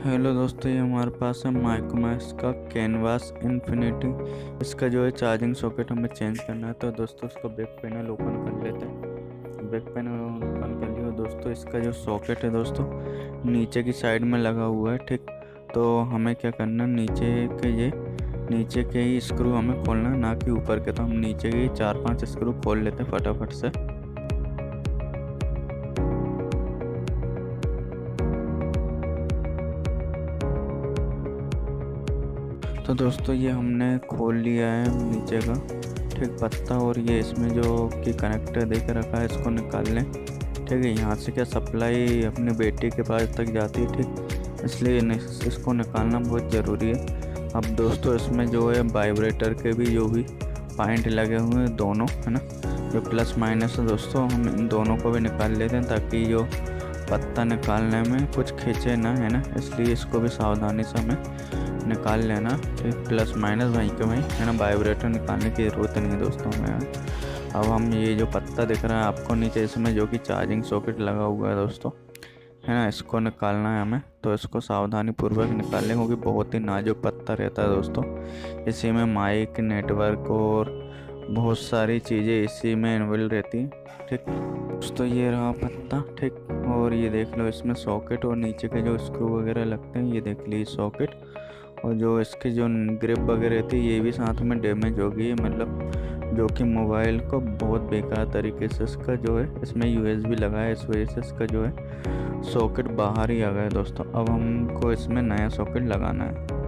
Hello दोस्तों, ये हमारे पास है माइक्रोमैक्स का कैनवास इन्फिनिटी। इसका जो है चार्जिंग सॉकेट हमें चेंज करना है। तो दोस्तों इसका बैक पैनल ओपन कर लेते हैं। बैक पैनल ओपन कर लिया दोस्तों। इसका जो सॉकेट है दोस्तों नीचे की साइड में लगा हुआ है, ठीक। तो हमें क्या करना है, नीचे के ही स्क्रू हमें खोलना है, ना कि ऊपर के। तो हम नीचे के ही 4-5 स्क्रू खोल लेते हैं फटाफट से। तो दोस्तों ये हमने खोल लिया है नीचे का, ठीक, पत्ता। और ये इसमें जो कि कनेक्टर दे के रखा है इसको निकाल लें, ठीक है। यहाँ से क्या सप्लाई अपनी बेटी के पास तक जाती है, ठीक, इसलिए इसको निकालना बहुत ज़रूरी है। अब दोस्तों इसमें जो है वाइब्रेटर के भी जो भी पॉइंट लगे हुए हैं दोनों, है ना, जो प्लस माइनस है दोस्तों, हम इन दोनों को भी निकाल लेते हैं ताकि जो पत्ता निकालने में कुछ खींचे ना, है ना। इसलिए इसको भी सावधानी से हमें निकाल लेना, एक प्लस माइनस वहीं के वहीं, है ना। वाइब्रेटर निकालने की ज़रूरत नहीं है दोस्तों हमें। अब हम ये जो पत्ता दिख रहा है आपको नीचे, इसमें जो कि चार्जिंग सॉकेट लगा हुआ है दोस्तों, है ना, इसको निकालना है हमें। तो इसको सावधानी पूर्वक निकालें क्योंकि बहुत ही नाजुक पत्ता रहता है दोस्तों। इसी में माइक, नेटवर्क और बहुत सारी चीज़ें इसी में इन्वॉल्व रहती हैं, ठीक। दोस्तों ये रहा पत्ता, ठीक। और ये देख लो इसमें सॉकेट और नीचे के जो स्क्रू वगैरह लगते हैं, ये देख लीजिए सॉकेट। और जो इसकी जो ग्रिप वगैरह रहती है ये भी साथ में डैमेज हो गई है, मतलब जो कि मोबाइल को बहुत बेकार तरीके से इसका जो है, इसमें यूएसबी लगा है, इस वजह से इसका जो है सॉकेट बाहर ही आ गया है दोस्तों। अब हमको इसमें नया सॉकेट लगाना है।